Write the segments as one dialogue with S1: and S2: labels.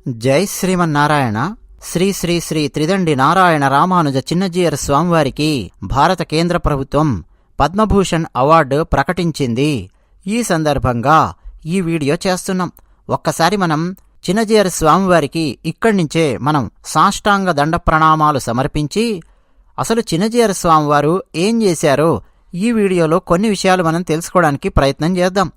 S1: జై శ్రీమన్నారాయణ. శ్రీ శ్రీ శ్రీ త్రిదండి నారాయణ రామానుజ చిన్నజీయర్ స్వామివారికి భారత కేంద్ర ప్రభుత్వం పద్మభూషణ్ అవార్డు ప్రకటించింది. ఈ సందర్భంగా ఈ వీడియో చేస్తున్నాం. ఒక్కసారి మనం చిన్నజీయర్ స్వామివారికి ఇక్కడి నుంచే మనం సాష్టాంగ దండ ప్రణామాలు సమర్పించి అసలు చిన్నజీయర్ స్వామివారు ఏం చేశారో ఈ వీడియోలో కొన్ని విషయాలు మనం తెలుసుకోవడానికి ప్రయత్నం చేద్దాం.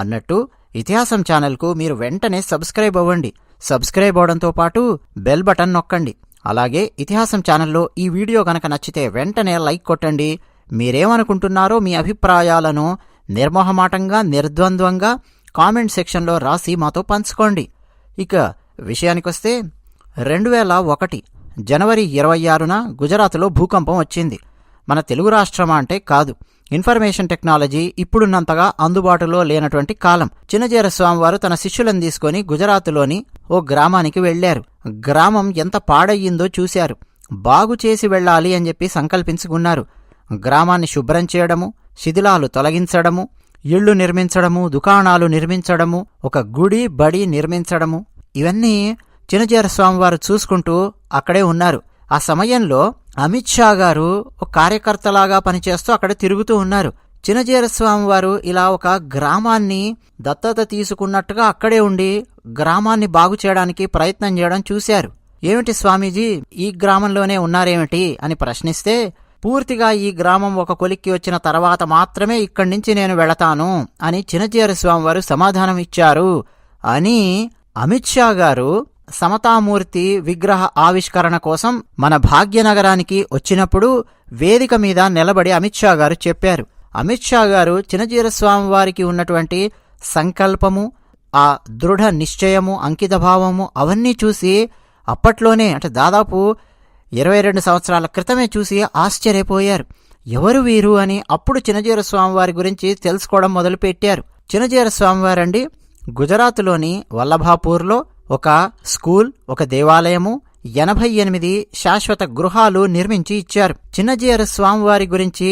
S1: అన్నట్టు ఇతిహాసం ఛానల్కు మీరు వెంటనే సబ్స్క్రైబ్ అవ్వండి. సబ్స్క్రైబ్ అవడంతో పాటు బెల్ బటన్ నొక్కండి. అలాగే ఇతిహాసం ఛానల్లో ఈ వీడియో గనక నచ్చితే వెంటనే లైక్ కొట్టండి. మీరేమనుకుంటున్నారో మీ అభిప్రాయాలను నిర్మోహమాటంగా నిర్ద్వంద్వంగా కామెంట్ సెక్షన్లో రాసి మాతో పంచుకోండి. ఇక విషయానికొస్తే 2001 జనవరి 26న గుజరాత్లో భూకంపం వచ్చింది. మన తెలుగు రాష్ట్రమా అంటే కాదు. ఇన్ఫర్మేషన్ టెక్నాలజీ ఇప్పుడున్నంతగా అందుబాటులో లేనటువంటి కాలం. చిన్నజీయర్ స్వామివారు తన శిష్యులను తీసుకుని గుజరాత్లోని ఓ గ్రామానికి వెళ్లారు. గ్రామం ఎంత పాడయ్యిందో చూశారు. బాగు చేసి వెళ్లాలి అని చెప్పి సంకల్పించుకున్నారు. గ్రామాన్ని శుభ్రం చేయడము, శిథిలాలు తొలగించడము, ఇళ్లు నిర్మించడము, దుకాణాలు నిర్మించడము, ఒక గుడి బడి నిర్మించడము, ఇవన్నీ చిన్నజీయర్ స్వామివారు చూసుకుంటూ అక్కడే ఉన్నారు. ఆ సమయంలో అమిత్ షా గారు ఒక కార్యకర్తలాగా పనిచేస్తూ అక్కడ తిరుగుతూ ఉన్నారు. చిన్నజీయర్ స్వామివారు ఇలా ఒక గ్రామాన్ని దత్తత తీసుకున్నట్టుగా అక్కడే ఉండి గ్రామాన్ని బాగు చేయడానికి ప్రయత్నం చేయడం చూశారు. ఏమిటి స్వామీజీ, ఈ గ్రామంలోనే ఉన్నారేమిటి అని ప్రశ్నిస్తే, పూర్తిగా ఈ గ్రామం ఒక కొలిక్కి వచ్చిన తర్వాత మాత్రమే ఇక్కడి నుంచి నేను వెళతాను అని చిన్నజీయర్ స్వామివారు సమాధానం ఇచ్చారు అని అమిత్ షా గారు సమతామూర్తి విగ్రహ ఆవిష్కరణ కోసం మన భాగ్యనగరానికి వచ్చినప్పుడు వేదిక మీద నిలబడి అమిత్ షా గారు చెప్పారు. అమిత్ షా గారు చిన్నజీయర్ స్వామివారికి ఉన్నటువంటి సంకల్పము, ఆ దృఢ నిశ్చయము, అంకితభావము అవన్నీ చూసి అప్పట్లోనే అంటే దాదాపు 22 సంవత్సరాల క్రితమే చూసి ఆశ్చర్యపోయారు. ఎవరు వీరు అని అప్పుడు చిన్నజీయర్ స్వామివారి గురించి తెలుసుకోవడం మొదలుపెట్టారు. చిన్నజీయర్ స్వామివారండి గుజరాత్లోని వల్లభాపూర్లో ఒక స్కూల్, ఒక దేవాలయము, 88 శాశ్వత గృహాలు నిర్మించి ఇచ్చారు. చిన్నజీయర్ స్వామివారి గురించి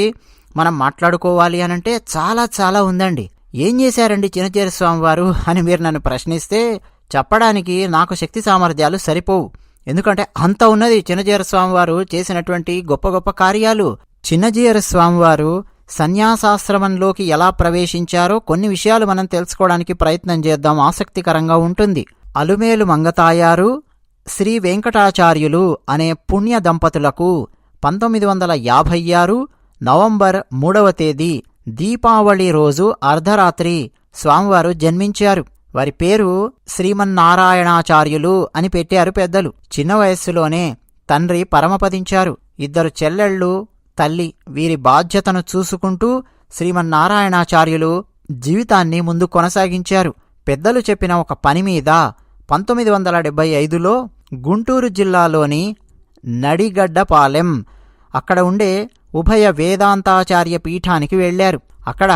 S1: మనం మాట్లాడుకోవాలి అనంటే చాలా చాలా ఉందండి. ఏం చేశారండి చిన్నజీయర్ స్వామివారు అని మీరు నన్ను ప్రశ్నిస్తే చెప్పడానికి నాకు శక్తి సామర్థ్యాలు సరిపోవు. ఎందుకంటే అంత ఉన్నది చిన్నజీయర్ స్వామివారు చేసినటువంటి గొప్ప గొప్ప కార్యాలు. చిన్నజీయర్ స్వామివారు సన్యాసాశ్రమంలోకి ఎలా ప్రవేశించారో కొన్ని విషయాలు మనం తెలుసుకోవడానికి ప్రయత్నం చేద్దాం. ఆసక్తికరంగా ఉంటుంది. అలుమేలు మంగతాయారు, శ్రీ వెంకటాచార్యులు అనే పుణ్య దంపతులకు 1956 నవంబర్ 3వ తేదీ దీపావళి రోజు అర్ధరాత్రి స్వామివారు జన్మించారు. వారి పేరు శ్రీమన్నారాయణాచార్యులు అని పెట్టారు పెద్దలు. చిన్న వయస్సులోనే తండ్రి పరమపదించారు. 2 చెల్లెళ్ళు, తల్లి. వీరి బాధ్యతను చూసుకుంటూ శ్రీమన్నారాయణాచార్యులు జీవితాన్ని ముందు కొనసాగించారు. పెద్దలు చెప్పిన ఒక పని మీద 1975లో గుంటూరు జిల్లాలోని నడిగడ్డపాలెం అక్కడ ఉండే ఉభయ వేదాంతాచార్య పీఠానికి వెళ్లారు. అక్కడ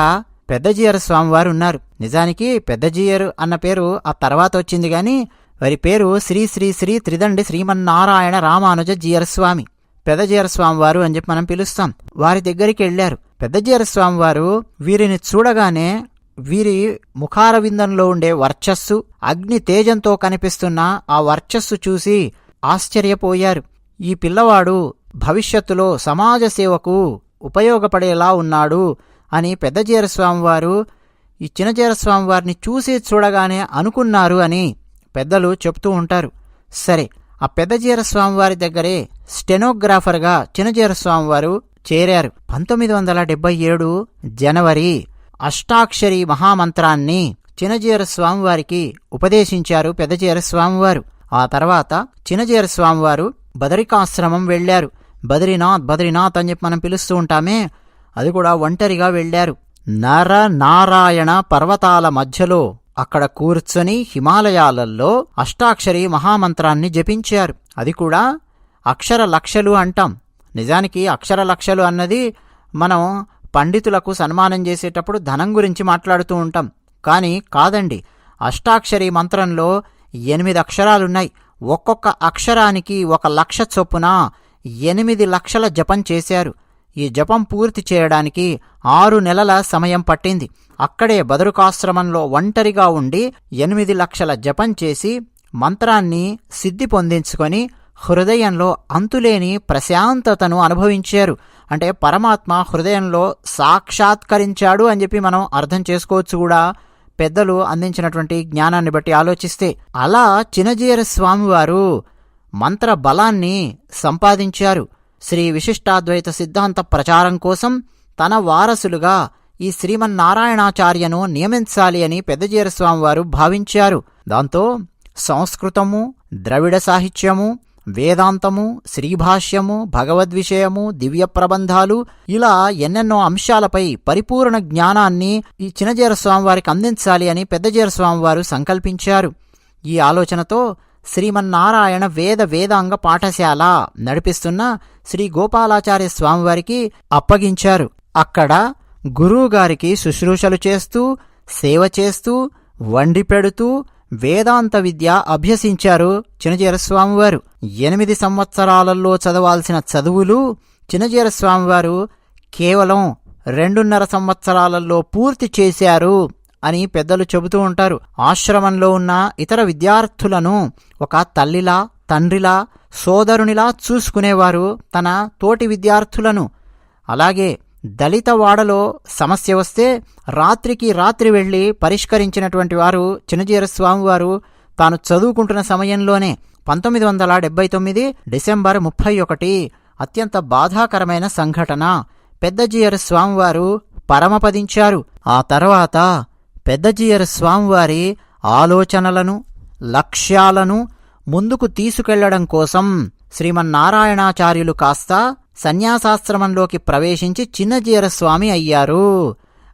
S1: పెద్దజీయర్ స్వామివారు ఉన్నారు. నిజానికి పెద్దజీయర్ అన్న పేరు ఆ తర్వాత వచ్చింది గాని వారి పేరు శ్రీ శ్రీ శ్రీ త్రిదండి శ్రీమన్నారాయణ రామానుజ జీయర్ స్వామి, పెద్దజీయర్ స్వామివారు అని చెప్పి మనం పిలుస్తాం. వారి దగ్గరికి వెళ్లారు. పెద్దజీయర్ స్వామివారు వీరిని చూడగానే వీరి ముఖారవిందంలో ఉండే వర్చస్సు, అగ్ని తేజంతో కనిపిస్తున్న ఆ వర్చస్సు చూసి ఆశ్చర్యపోయారు. ఈ పిల్లవాడు భవిష్యత్తులో సమాజ సేవకు ఉపయోగపడేలా ఉన్నాడు అని పెద్దజీయర్ స్వామివారు ఈ చిన్నజీయర్ స్వామివారిని చూసి చూడగానే అనుకున్నారు అని పెద్దలు చెప్తూ ఉంటారు. సరే, ఆ పెద్దజీయర్ స్వామివారి దగ్గరే స్టెనోగ్రాఫర్గా చిన్నజీయర్ స్వామివారు చేరారు. 1977 జనవరి అష్టాక్షరి మహామంత్రాన్ని చిన్నజీయర్ స్వామివారికి ఉపదేశించారు పెద్దజీయర్ స్వామివారు. ఆ తర్వాత చిన్నజీయర్ స్వామివారు బదరికాశ్రమం వెళ్లారు. బద్రీనాథ్ అని చెప్పి మనం పిలుస్తూ ఉంటామే, అది కూడా ఒంటరిగా వెళ్లారు. నర నారాయణ పర్వతాల మధ్యలో అక్కడ కూర్చొని హిమాలయాలలో అష్టాక్షరి మహామంత్రాన్ని జపించారు. అది కూడా అక్షర లక్షలు అంటాం. నిజానికి అక్షర లక్షలు అన్నది మనం పండితులకు సన్మానం చేసేటప్పుడు ధనం గురించి మాట్లాడుతూ ఉంటాం. కానీ కాదండి, అష్టాక్షరి మంత్రంలో 8 అక్షరాలున్నాయి. ఒక్కొక్క అక్షరానికి 1 లక్ష చొప్పున 8 లక్షల జపం చేశారు. ఈ జపం పూర్తి చేయడానికి 6 నెలల సమయం పట్టింది. అక్కడే బదరుకాశ్రమంలో ఒంటరిగా ఉండి 8 లక్షల జపం చేసి మంత్రాన్ని సిద్ధి పొందించుకొని హృదయంలో అంతులేని ప్రశాంతతను అనుభవించారు. అంటే పరమాత్మ హృదయంలో సాక్షాత్కరించాడు అని చెప్పి మనం అర్థం చేసుకోవచ్చు కూడా, పెద్దలు అందించినటువంటి జ్ఞానాన్ని బట్టి ఆలోచిస్తే. అలా చినజీయర స్వామివారు మంత్ర బలాన్ని సంపాదించారు. శ్రీ విశిష్టాద్వైత సిద్ధాంత ప్రచారం కోసం తన వారసులుగా ఈ శ్రీమన్నారాయణాచార్యను నియమించాలి అని పెద్దజీయర స్వామివారు భావించారు. దాంతో సంస్కృతము, ద్రవిడ సాహిత్యము, వేదాంతము, శ్రీభాష్యము, భగవద్విషయము, దివ్య ప్రబంధాలు, ఇలా ఎన్నెన్నో అంశాలపై పరిపూర్ణ జ్ఞానాన్ని ఈ చినజీయర స్వామివారికి అందించాలి అని పెద్దజీయర స్వామివారు సంకల్పించారు. ఈ ఆలోచనతో శ్రీమన్నారాయణ వేదాంగ పాఠశాల నడిపిస్తున్న శ్రీ గోపాలాచార్య స్వామివారికి అప్పగించారు. అక్కడ గురువుగారికి శుశ్రూషలు చేస్తూ, సేవ చేస్తూ, వండి పెడుతూ వేదాంత విద్య అభ్యసించారు చినజీయర స్వామివారు. 8 సంవత్సరాలలో చదవాల్సిన చదువులు చినజీయర స్వామివారు కేవలం 2.5 సంవత్సరాలలో పూర్తి చేశారు అని పెద్దలు చెబుతూ ఉంటారు. ఆశ్రమంలో ఉన్న ఇతర విద్యార్థులను ఒక తల్లిలా, తండ్రిలా, సోదరునిలా చూసుకునేవారు తన తోటి విద్యార్థులను. అలాగే దళిత వాడలో సమస్య వస్తే రాత్రికి రాత్రి వెళ్లి పరిష్కరించినటువంటి వారు చినజీయర స్వామివారు. తాను చదువుకుంటున్న సమయంలోనే 1979 డిసెంబర్ 31 అత్యంత బాధాకరమైన సంఘటన. పెద్దజీయర స్వామివారు పరమపదించారు. ఆ తర్వాత పెద్దజీయర స్వామివారి ఆలోచనలను, లక్ష్యాలను ముందుకు తీసుకెళ్లడం కోసం శ్రీమన్నారాయణాచార్యులు కాస్త సన్యాసాశ్రమంలోకి ప్రవేశించి చిన్నజీయర స్వామి అయ్యారు.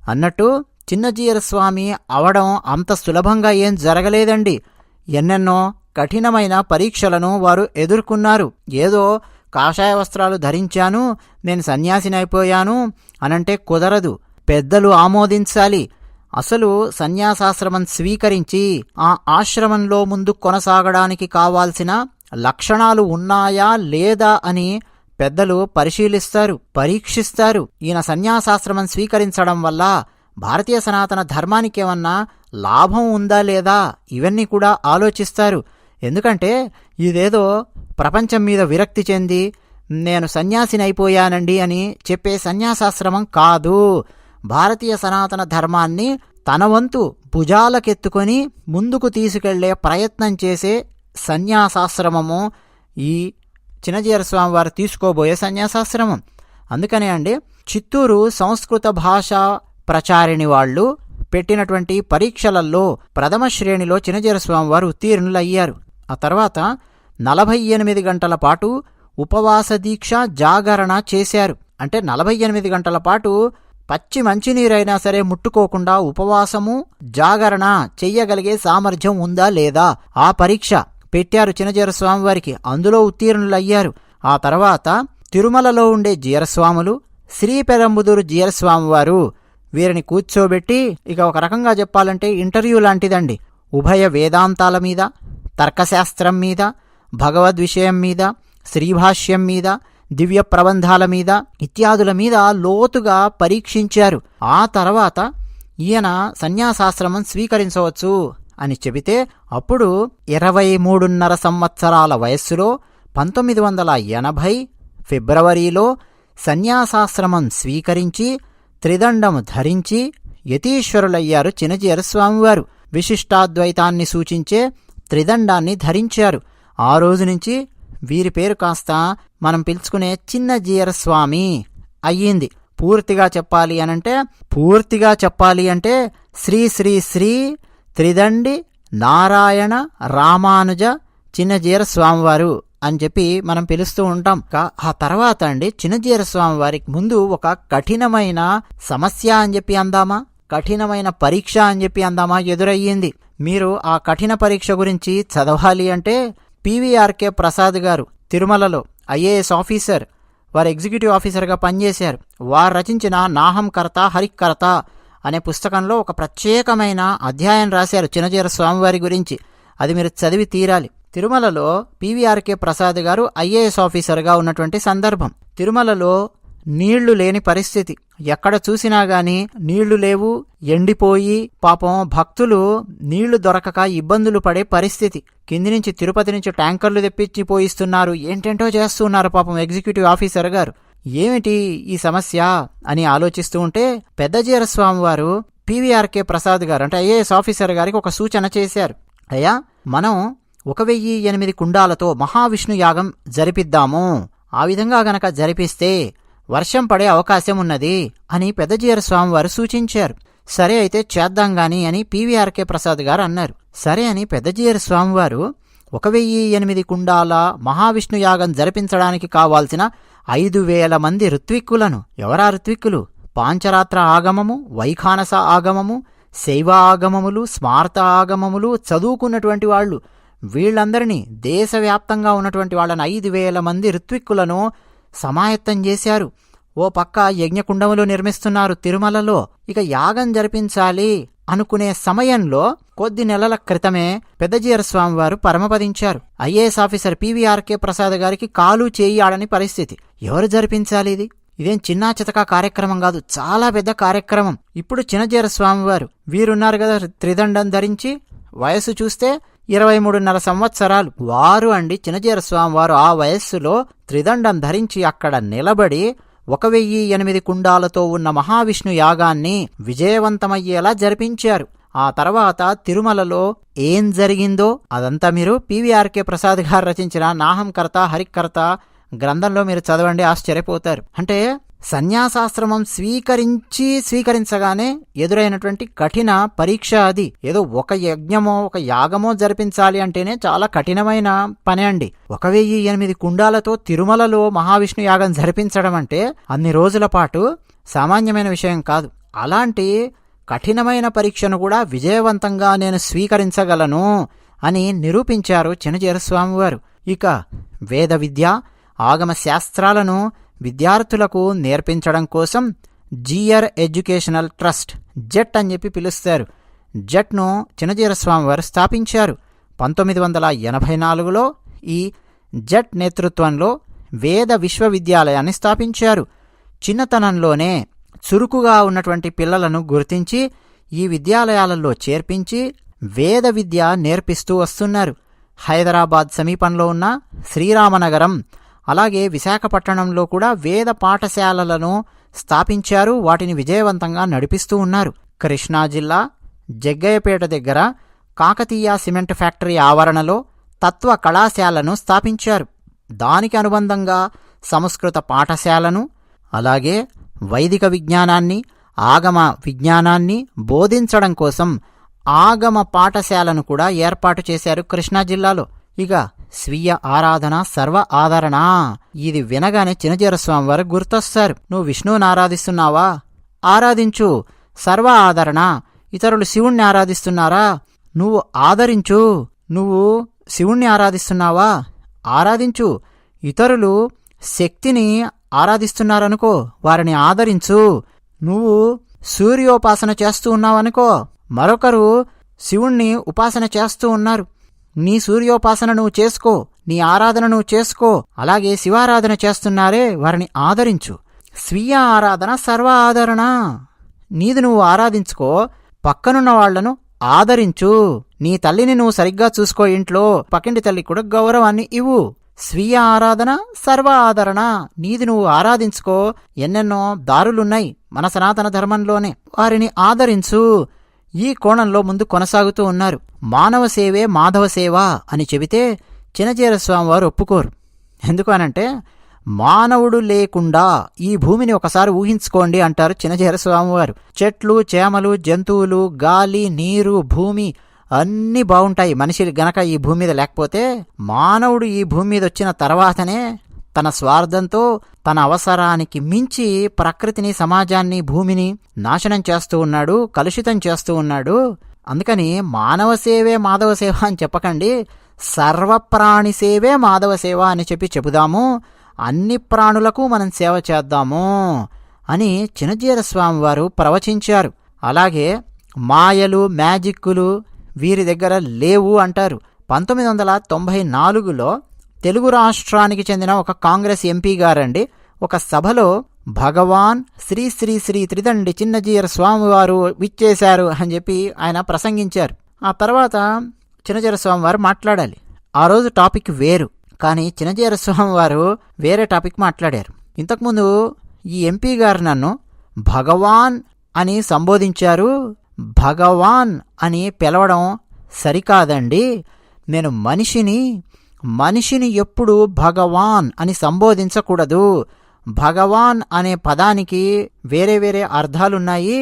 S1: అన్నట్టు చిన్నజీయర స్వామి అవడం అంత సులభంగా ఏం జరగలేదండి. ఎన్నెన్నో కఠినమైన పరీక్షలను వారు ఎదుర్కొన్నారు. ఏదో కాషాయ వస్త్రాలు ధరించాను, నేను సన్యాసినైపోయాను అనంటే కుదరదు. పెద్దలు ఆమోదించాలి. అసలు సన్యాసాశ్రమం స్వీకరించి ఆ ఆశ్రమంలో ముందు కొనసాగడానికి కావాల్సిన లక్షణాలు ఉన్నాయా లేదా అని పెద్దలు పరిశీలిస్తారు, పరీక్షిస్తారు. ఈయన సన్యాసాశ్రమం స్వీకరించడం వల్ల భారతీయ సనాతన ధర్మానికేమన్నా లాభం ఉందా లేదా ఇవన్నీ కూడా ఆలోచిస్తారు. ఎందుకంటే ఇదేదో ప్రపంచం మీద విరక్తి చెంది నేను సన్యాసినైపోయానండి అని చెప్పే సన్యాసాశ్రమం కాదు. భారతీయ సనాతన ధర్మాన్ని తన వంతు భుజాలకెత్తుకొని ముందుకు తీసుకెళ్లే ప్రయత్నం చేసే సన్యాసాశ్రమము ఈ చినజీయర స్వామి వారు తీసుకోబోయే సన్యాసాశ్రమం. అందుకనే అండి చిత్తూరు సంస్కృత భాషా ప్రచారిణి వాళ్ళు పెట్టినటువంటి పరీక్షలలో ప్రథమ శ్రేణిలో చినజీయర స్వామి వారు ఉత్తీర్ణులయ్యారు. ఆ తర్వాత 48 గంటల పాటు ఉపవాస దీక్ష, జాగరణ చేశారు. అంటే 48 గంటల పాటు పచ్చి మంచినీరైనా సరే ముట్టుకోకుండా ఉపవాసము, జాగరణ చెయ్యగలిగే సామర్థ్యం ఉందా లేదా ఆ పరీక్ష పెట్టారు చినజీయర స్వామివారికి. అందులో ఉత్తీర్ణులయ్యారు. ఆ తర్వాత తిరుమలలో ఉండే జీయరస్వాములు, శ్రీపెరంబుదూరు జీయరస్వామివారు వీరిని కూర్చోబెట్టి ఇక ఒక రకంగా చెప్పాలంటే ఇంటర్వ్యూ లాంటిదండి. ఉభయ వేదాంతాల మీద, తర్కశాస్త్రం మీద, భగవద్విషయం మీద, శ్రీభాష్యం మీద, దివ్య ప్రబంధాల మీద ఇత్యాదుల మీద లోతుగా పరీక్షించారు. ఆ తర్వాత ఈయన సన్యాసాశ్రమం స్వీకరించవచ్చు అని చెబితే అప్పుడు 23.5 సంవత్సరాల వయస్సులో 1980 ఫిబ్రవరిలో సన్యాసాశ్రమం స్వీకరించి త్రిదండము ధరించి యతీశ్వరులయ్యారు చినజీయర స్వామివారు. విశిష్టాద్వైతాన్ని సూచించే త్రిదండాన్ని ధరించారు. ఆ రోజు నుంచి వీరి పేరు కాస్త మనం పిలుచుకునే చిన్నజీయర స్వామి అయ్యింది. పూర్తిగా చెప్పాలి అంటే శ్రీ శ్రీ శ్రీ త్రిదండి నారాయణ రామానుజ చిన్నజీయర స్వామివారు అని చెప్పి మనం పిలుస్తూ ఉంటాం. ఆ తర్వాత అండి చిన్నజీయర స్వామి వారికి ముందు ఒక కఠినమైన సమస్య అని చెప్పి అందామా, కఠినమైన పరీక్ష అని చెప్పి అందామా ఎదురయ్యింది. మీరు ఆ కఠిన పరీక్ష గురించి చదవాలి అంటే పివిఆర్కే ప్రసాద్ గారు తిరుమలలో ఐఏఎస్ ఆఫీసర్, వారు ఎగ్జిక్యూటివ్ ఆఫీసర్గా పనిచేశారు. వారు రచించిన నాహం కర్త హరికర్త అనే పుస్తకంలో ఒక ప్రత్యేకమైన అధ్యాయం రాశారు చినజీయర స్వామివారి గురించి. అది మీరు చదివి తీరాలి. తిరుమలలో పివిఆర్కే ప్రసాద్ గారు ఐఏఎస్ ఆఫీసర్గా ఉన్నటువంటి సందర్భం. తిరుమలలో నీళ్లు లేని పరిస్థితి. ఎక్కడ చూసినా గాని నీళ్లు లేవు, ఎండిపోయి పాపం భక్తులు నీళ్లు దొరకక ఇబ్బందులు పడే పరిస్థితి. కింది నుంచి తిరుపతి నుంచి ట్యాంకర్లు తెప్పించి పోయిస్తున్నారు, ఏంటేంటో చేస్తున్నారు పాపం ఎగ్జిక్యూటివ్ ఆఫీసర్ గారు. ఏమిటి ఈ సమస్య అని ఆలోచిస్తూ ఉంటే పెద్దజీయర స్వామి వారు పివిఆర్కే ప్రసాద్ గారు అంటే ఐఏఎస్ ఆఫీసర్ గారికి ఒక సూచన చేశారు. అయ్యా, మనం 1008 కుండాలతో మహావిష్ణు యాగం జరిపిద్దాము, ఆ విధంగా గనక జరిపిస్తే వర్షం పడే అవకాశం ఉన్నది అని పెద్దజీయర స్వామి వారు సూచించారు. సరే అయితే చేద్దాం గాని అని పివిఆర్కే ప్రసాద్ గారు అన్నారు. సరే అని పెద్దజీయర స్వామివారు 1008 కుండాల మహావిష్ణు యాగం జరిపించడానికి కావాల్సిన 5000 మంది ఋత్విక్కులను, ఎవరా ఋత్విక్కులు? పాంచరాత్ర ఆగమము, వైఖానస ఆగమము, శైవ ఆగమములు, స్మార్త ఆగమములు చదువుకున్నటువంటి వాళ్ళు, వీళ్ళందరినీ దేశవ్యాప్తంగా ఉన్నటువంటి వాళ్ళని 5000 మంది ఋత్విక్కులను సమాయత్తం చేశారు. ఓ పక్క యజ్ఞకుండములు నిర్మిస్తున్నారు తిరుమలలో. ఇక యాగం జరిపించాలి అనుకునే సమయంలో కొద్ది నెలల క్రితమే పెద్దజీయర స్వామి వారు పరమపదించారు. ఐఏఎస్ ఆఫీసర్ పివిఆర్కే ప్రసాద్ గారికి కాలు చేయి ఆడని పరిస్థితి. ఎవరు జరిపించాలి ఇది? ఇదేం చిన్నా చితకా కార్యక్రమం కాదు, చాలా పెద్ద కార్యక్రమం. ఇప్పుడు చిన్నజీయర స్వామి వారు వీరున్నారు కదా, త్రిదండం ధరించి, వయసు చూస్తే 23.5 సంవత్సరాలు వారు అండి. చిన్నజీయర స్వామి వారు ఆ వయస్సులో త్రిదండం ధరించి అక్కడ నిలబడి 1008 కుండాలతో ఉన్న మహావిష్ణు యాగాన్ని విజయవంతమయ్యేలా జరిపించారు. ఆ తర్వాత తిరుమలలో ఏం జరిగిందో అదంతా మీరు పివిఆర్కే ప్రసాద్ గారు రచించిన నాహంకర్త హరికర్త గ్రంథంలో మీరు చదవండి, ఆశ్చర్యపోతారు. అంటే సన్యాసాశ్రమం స్వీకరించగానే ఎదురైనటువంటి కఠిన పరీక్ష అది. ఏదో ఒక యజ్ఞమో ఒక యాగమో జరిపించాలి అంటేనే చాలా కఠినమైన పని అండి. 1008 కుండాలతో తిరుమలలో మహావిష్ణు యాగం జరిపించడం అంటే అన్ని రోజుల పాటు సామాన్యమైన విషయం కాదు. అలాంటి కఠినమైన పరీక్షను కూడా విజయవంతంగా నేను స్వీకరించగలను అని నిరూపించారు చిన్నజీయర స్వామివారు. ఇక వేద విద్య, ఆగమ శాస్త్రాలను విద్యార్థులకు నేర్పించడం కోసం జీఆర్ ఎడ్యుకేషనల్ ట్రస్ట్, జెట్ అని చెప్పి పిలుస్తారు, జెట్ను చిన్నజీయర స్వామి వారు స్థాపించారు. 1984లో ఈ జెట్ నేతృత్వంలో వేద విశ్వవిద్యాలయాన్ని స్థాపించారు. చిన్నతనంలోనే చురుకుగా ఉన్నటువంటి పిల్లలను గుర్తించి ఈ విద్యాలయాలలో చేర్పించి వేద విద్య నేర్పిస్తూ వస్తున్నారు. హైదరాబాద్ సమీపంలో ఉన్న శ్రీరామనగరం, అలాగే విశాఖపట్టణంలో కూడా వేద పాఠశాలలను స్థాపించారు. వాటిని విజయవంతంగా నడిపిస్తూ ఉన్నారు. కృష్ణా జిల్లా జగ్గయ్యపేట దగ్గర కాకతీయ సిమెంట్ ఫ్యాక్టరీ ఆవరణలో తత్వ కళాశాలను స్థాపించారు. దానికి అనుబంధంగా సంస్కృత పాఠశాలను, అలాగే వైదిక విజ్ఞానాన్ని, ఆగమ విజ్ఞానాన్ని బోధించడం కోసం ఆగమ పాఠశాలను కూడా ఏర్పాటు చేశారు కృష్ణా జిల్లాలో. ఇక స్వీయ ఆరాధన సర్వ ఆదరణ, ఇది వినగానే చిన్నజీయర స్వామి వారు గుర్తొస్తారు. నువ్వు విష్ణువుని ఆరాధిస్తున్నావా? ఆరాధించు. సర్వ ఆదరణ, ఇతరులు శివుణ్ణి ఆరాధిస్తున్నారా? నువ్వు ఆదరించు. నువ్వు శివుణ్ణి ఆరాధిస్తున్నావా? ఆరాధించు. ఇతరులు శక్తిని ఆరాధిస్తున్నారనుకో, వారిని ఆదరించు. నువ్వు సూర్యోపాసన చేస్తూ ఉన్నావనుకో, మరొకరు శివుణ్ణి ఉపాసన చేస్తూ ఉన్నారు, నీ సూర్యోపాసన నువ్వు చేసుకో, నీ ఆరాధన నువ్వు చేసుకో. అలాగే శివారాధన చేస్తున్నారే, వారిని ఆదరించు. స్వీయ ఆరాధన సర్వ ఆదరణ. నీది నువ్వు ఆరాధించుకో, పక్కనున్న వాళ్లను ఆదరించు. నీ తల్లిని నువ్వు సరిగ్గా చూసుకో, ఇంట్లో పక్కింటి తల్లికి కూడా గౌరవాన్ని ఇవ్వు. స్వీయ ఆరాధన సర్వ ఆదరణ. నీది నువ్వు ఆరాధించుకో. ఎన్నెన్నో దారులున్నాయి మన సనాతన ధర్మంలోనే, వారిని ఆదరించు. ఈ కోణంలో ముందు కొనసాగుతూ ఉన్నారు. మానవ సేవే మాధవ సేవ అని చెబితే చిన్నజీయర స్వామి వారు ఒప్పుకోరు. ఎందుకు అనంటే, మానవుడు లేకుండా ఈ భూమిని ఒకసారి ఊహించుకోండి అంటారు చిన్నజీయర స్వామి వారు. చెట్లు, చేమలు, జంతువులు, గాలి, నీరు, భూమి అన్నీ బాగుంటాయి. మనిషి గనక ఈ భూమి మీద లేకపోతే, మానవుడు ఈ భూమి మీద వచ్చిన తర్వాతనే తన స్వార్థంతో తన అవసరానికి మించి ప్రకృతిని, సమాజాన్ని, భూమిని నాశనం చేస్తూ ఉన్నాడు, కలుషితం చేస్తూ ఉన్నాడు. అందుకని మానవ సేవే మాధవ సేవ అని చెప్పకండి, సర్వప్రాణి సేవే మాధవ సేవ అని చెబుదాము. అన్ని ప్రాణులకు మనం సేవ చేద్దాము అని చిన్నజీయర స్వామి వారు ప్రవచించారు. అలాగే మాయలు, మ్యాజిక్కులు వీరి దగ్గర లేవు అంటారు. 1994లో తెలుగు రాష్ట్రానికి చెందిన ఒక కాంగ్రెస్ ఎంపీ గారండి ఒక సభలో భగవాన్ శ్రీ శ్రీ శ్రీ త్రిదండి చిన్నజీయర్ స్వామివారు విచ్చేశారు అని చెప్పి ఆయన ప్రసంగించారు. ఆ తర్వాత చిన్నజీయర్ స్వామివారు మాట్లాడాలి. ఆ రోజు టాపిక్ వేరు, కానీ చిన్నజీయర్ స్వామివారు వేరే టాపిక్ మాట్లాడారు. ఇంతకుముందు ఈ ఎంపీ గారు నన్ను భగవాన్ అని సంబోధించారు, భగవాన్ అని పిలవడం సరికాదండి, నేను మనిషిని ఎప్పుడు భగవాన్ అని సంబోధించకూడదు, భగవాన్ అనే పదానికి వేరే వేరే అర్థాలున్నాయి,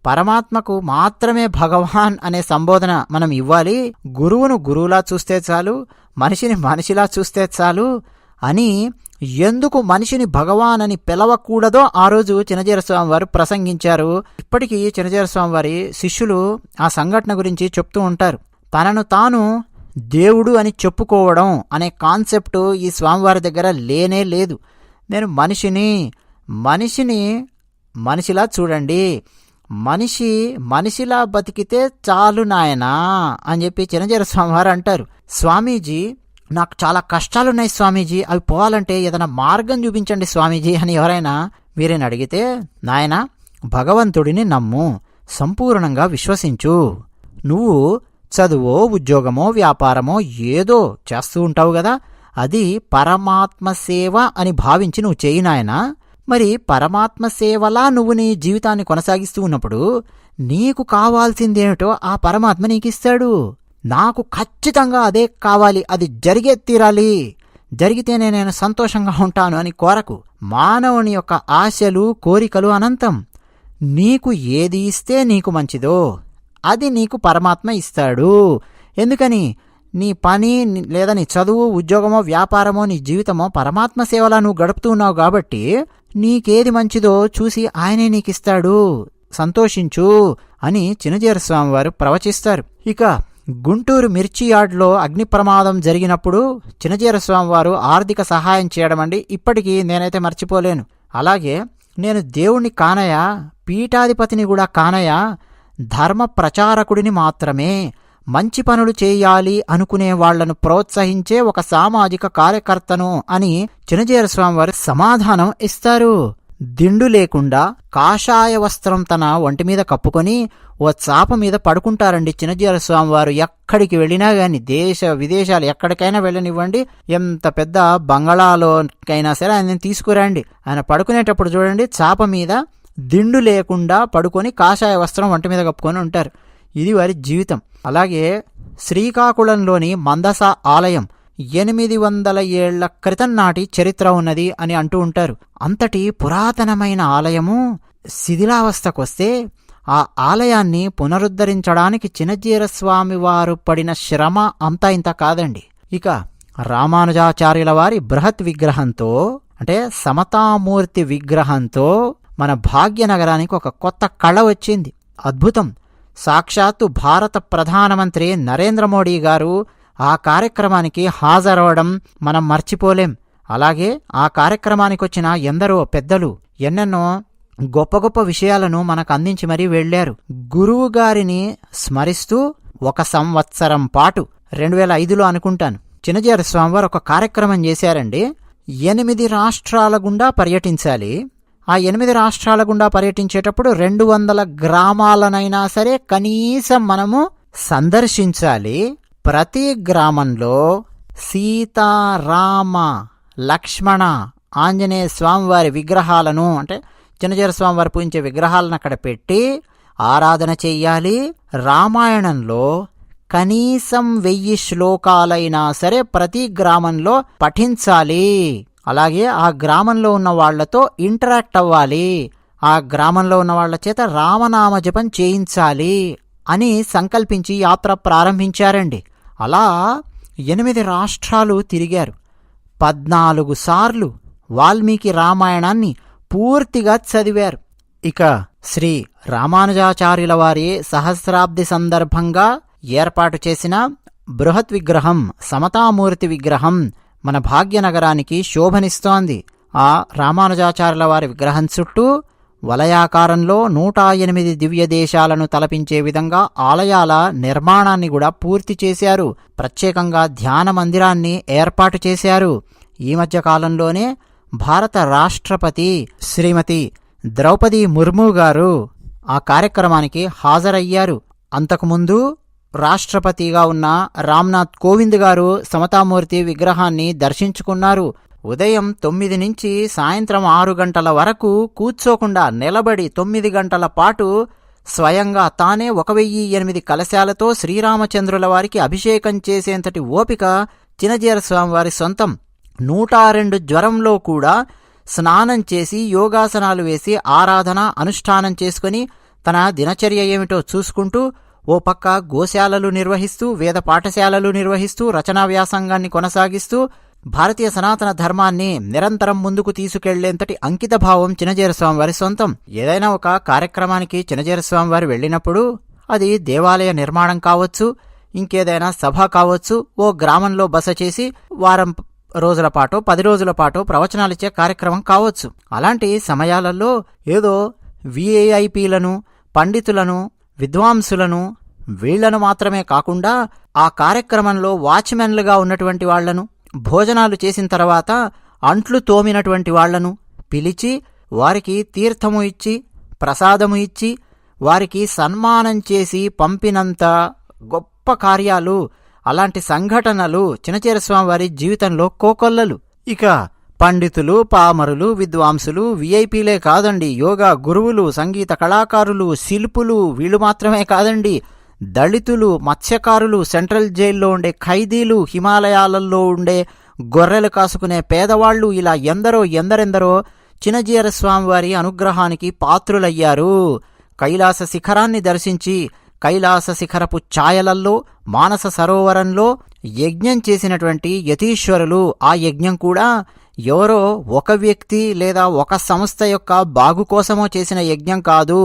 S1: పరమాత్మకు మాత్రమే భగవాన్ అనే సంబోధన మనం ఇవ్వాలి, గురువును గురువులా చూస్తే చాలు, మనిషిని మనిషిలా చూస్తే చాలు అని ఎందుకు మనిషిని భగవాన్ అని పిలవకూడదో ఆ రోజు చిన్నజీయర్ స్వామి వారు ప్రసంగించారు. ఇప్పటికీ చిన్నజీయర్ స్వామి వారి శిష్యులు ఆ సంఘటన గురించి చెప్తూ ఉంటారు. తనను తాను దేవుడు అని చెప్పుకోవడం అనే కాన్సెప్ట్ ఈ స్వామివారి దగ్గర లేనే లేదు. నేను మనిషిలా చూడండి, మనిషిలా బతికితే చాలు నాయనా అని చెప్పి చిన్నజీయర్ స్వామివారు అంటారు. స్వామీజీ, నాకు చాలా కష్టాలున్నాయి స్వామీజీ, అవి పోవాలంటే ఏదైనా మార్గం చూపించండి స్వామీజీ అని ఎవరైనా వీరిని అడిగితే, నాయనా భగవంతుడిని నమ్ము, సంపూర్ణంగా విశ్వసించు, నువ్వు చదువో ఉద్యోగమో వ్యాపారమో ఏదో చేస్తూ ఉంటావు కదా, అది పరమాత్మ సేవ అని భావించి నువ్వు చేయి నాయనా. మరి పరమాత్మ సేవలా నువ్వు నీ జీవితాన్ని కొనసాగిస్తూ ఉన్నప్పుడు నీకు కావాల్సిందేమిటో ఆ పరమాత్మ నీకిస్తాడు. నాకు ఖచ్చితంగా అదే కావాలి, అది జరిగే తీరాలి, జరిగితేనే నేను సంతోషంగా ఉంటాను అని కోరకు. మానవుని యొక్క ఆశలు కోరికలు అనంతం. నీకు ఏది ఇస్తే నీకు మంచిదో అది నీకు పరమాత్మ ఇస్తాడు. ఎందుకని? నీ పని లేదా నీ చదువు ఉద్యోగమో వ్యాపారమో నీ జీవితమో పరమాత్మ సేవలా నువ్వు గడుపుతూ ఉన్నావు కాబట్టి నీకేది మంచిదో చూసి ఆయనే నీకిస్తాడు, సంతోషించు అని చిన్నజీయర్ స్వామి వారు ప్రవచిస్తారు. ఇక గుంటూరు మిర్చి యార్డ్లో అగ్ని ప్రమాదం జరిగినప్పుడు చిన్నజీయర్ స్వామి వారు ఆర్థిక సహాయం చేయడం అండి ఇప్పటికీ నేనైతే మర్చిపోలేను. అలాగే నేను దేవుణ్ణి కానయా, పీఠాధిపతిని కూడా కానయా, ధర్మ ప్రచారకుడిని మాత్రమే, మంచి పనులు చేయాలి అనుకునే వాళ్లను ప్రోత్సహించే ఒక సామాజిక కార్యకర్తను అని చిన్నజీయర్ స్వామి వారు సమాధానం ఇస్తారు. దిండు లేకుండా కాషాయ వస్త్రం తన ఒంటి మీద కప్పుకొని ఓ చాప మీద పడుకుంటారండి చిన్నజీయర్ స్వామి వారు. ఎక్కడికి వెళ్ళినా గాని, దేశ విదేశాలు ఎక్కడికైనా వెళ్ళనివ్వండి, ఎంత పెద్ద బంగళాలోకైనా సరే ఆయన తీసుకురండి, ఆయన పడుకునేటప్పుడు చూడండి చాప మీద దిండు లేకుండా పడుకొని కాషాయ వస్త్రం ఒంటి మీద కప్పుకొని ఉంటారు. ఇది వారి జీవితం. అలాగే శ్రీకాకుళంలోని మందస ఆలయం 800 ఏళ్ల క్రితం నాటి చరిత్ర ఉన్నది అని అంటూ ఉంటారు. అంతటి పురాతనమైన ఆలయము శిథిలావస్థకొస్తే ఆ ఆలయాన్ని పునరుద్ధరించడానికి చిన్నజీయర్ స్వామి వారు పడిన శ్రమ అంతా ఇంత కాదండి. ఇక రామానుజాచార్యుల వారి బృహత్ విగ్రహంతో, అంటే సమతామూర్తి విగ్రహంతో మన భాగ్యనగరానికి ఒక కొత్త కళ వచ్చింది. అద్భుతం. సాక్షాత్తు భారత ప్రధానమంత్రి నరేంద్ర మోడీ గారు ఆ కార్యక్రమానికి హాజరవడం మనం మర్చిపోలేం. అలాగే ఆ కార్యక్రమానికి వచ్చిన ఎందరో పెద్దలు ఎన్నెన్నో గొప్ప గొప్ప విషయాలను మనకు అందించి మరీ వెళ్లారు. గురువు గారిని స్మరిస్తూ 1 సంవత్సరం పాటు 2005లో అనుకుంటాను చిన్నజీయర్ స్వామి వారు ఒక కార్యక్రమం చేశారండి. 8 రాష్ట్రాల గుండా పర్యటించాలి. ఆ 8 రాష్ట్రాల గుండా పర్యటించేటప్పుడు 200 గ్రామాలనైనా సరే కనీసం మనము సందర్శించాలి. ప్రతి గ్రామంలో సీతారామ లక్ష్మణ ఆంజనేయ స్వామివారి విగ్రహాలను, అంటే చిన్నజీయర్ స్వామివారు పూజించే విగ్రహాలను అక్కడ పెట్టి ఆరాధన చెయ్యాలి. రామాయణంలో కనీసం 1000 శ్లోకాలైనా సరే ప్రతి గ్రామంలో పఠించాలి. అలాగే ఆ గ్రామంలో ఉన్న వాళ్లతో ఇంటరాక్ట్ అవ్వాలి, ఆ గ్రామంలో ఉన్న వాళ్ల చేత రామనామ జపం చేయించాలి అని సంకల్పించి యాత్ర ప్రారంభించారండి. అలా 8 రాష్ట్రాలు తిరిగారు. 14 సార్లు వాల్మీకి రామాయణాన్ని పూర్తిగా చదివారు. ఇక శ్రీ రామానుజాచార్యుల వారి సహస్రాబ్ది సందర్భంగా ఏర్పాటు చేసిన బృహత్ విగ్రహం, సమతామూర్తి విగ్రహం మన భాగ్యనగరానికి శోభనిస్తోంది. ఆ రామానుజాచార్యుల వారి విగ్రహం చుట్టూ వలయాకారంలో 108 దివ్య దేశాలను తలపించే విధంగా ఆలయాల నిర్మాణాన్ని కూడా పూర్తి చేశారు. ప్రత్యేకంగా ధ్యాన మందిరాన్ని ఏర్పాటు చేశారు. ఈ మధ్య కాలంలోనే భారత రాష్ట్రపతి శ్రీమతి ద్రౌపది ముర్ము గారు ఆ కార్యక్రమానికి హాజరయ్యారు. అంతకుముందు రాష్ట్రపతిగా ఉన్న రామ్నాథ్ కోవింద్ గారు సమతామూర్తి విగ్రహాన్ని దర్శించుకున్నారు. ఉదయం 9 నుంచి సాయంత్రం 6 గంటల వరకు కూర్చోకుండా నిలబడి 9 గంటల పాటు స్వయంగా తానే 1008 కలశాలతో శ్రీరామచంద్రుల వారికి అభిషేకం చేసేంతటి ఓపిక చినజీయర స్వామివారి సొంతం. 102 జ్వరంలో కూడా స్నానం చేసి యోగాసనాలు వేసి ఆరాధన అనుష్ఠానం చేసుకుని తన దినచర్య ఏమిటో చూసుకుంటూ ఓ పక్క గోశాలలు నిర్వహిస్తూ వేద పాఠశాలలు నిర్వహిస్తూ రచనా వ్యాసంగాన్ని కొనసాగిస్తూ భారతీయ సనాతన ధర్మాన్ని నిరంతరం ముందుకు తీసుకెళ్లేంతటి అంకితభావం చినజీయర స్వామివారి సొంతం. ఏదైనా ఒక కార్యక్రమానికి చినజీయర స్వామివారు వెళ్ళినప్పుడు అది దేవాలయ నిర్మాణం కావచ్చు, ఇంకేదైనా సభ కావచ్చు, ఓ గ్రామంలో బస చేసి వారం రోజుల పాటు 10 రోజుల పాటు ప్రవచనాలిచ్చే కార్యక్రమం కావచ్చు. అలాంటి సమయాలలో ఏదో విఐపీలను, పండితులను, విద్వాంసులను వీళ్లను మాత్రమే కాకుండా ఆ కార్యక్రమంలో వాచ్మెన్లుగా ఉన్నటువంటి వాళ్లను, భోజనాలు చేసిన తర్వాత అంట్లు తోమినటువంటి వాళ్లను పిలిచి వారికి తీర్థము ఇచ్చి ప్రసాదము ఇచ్చి వారికి సన్మానం చేసి పంపినంత గొప్ప కార్యాలు, అలాంటి సంఘటనలు చినజీయర స్వామివారి జీవితంలో కోకొల్లలు. ఇక పండితులు, పామరులు, విద్వాంసులు, విఐపీలే కాదండి, యోగా గురువులు, సంగీత కళాకారులు, శిల్పులు వీళ్ళు మాత్రమే కాదండి, దళితులు, మత్స్యకారులు, సెంట్రల్ జైల్లో ఉండే ఖైదీలు, హిమాలయాలలో ఉండే గొర్రెలు కాసుకునే పేదవాళ్లు, ఇలా ఎందరెందరో చినజీయర స్వామివారి అనుగ్రహానికి పాత్రులయ్యారు. కైలాస శిఖరాన్ని దర్శించి కైలాస శిఖరపు ఛాయలల్లో మానస సరోవరంలో యజ్ఞం చేసినటువంటి యతీశ్వరులు. ఆ యజ్ఞం కూడా ఎవరో ఒక వ్యక్తి లేదా ఒక సంస్థ యొక్క బాగు కోసమో చేసిన యజ్ఞం కాదు,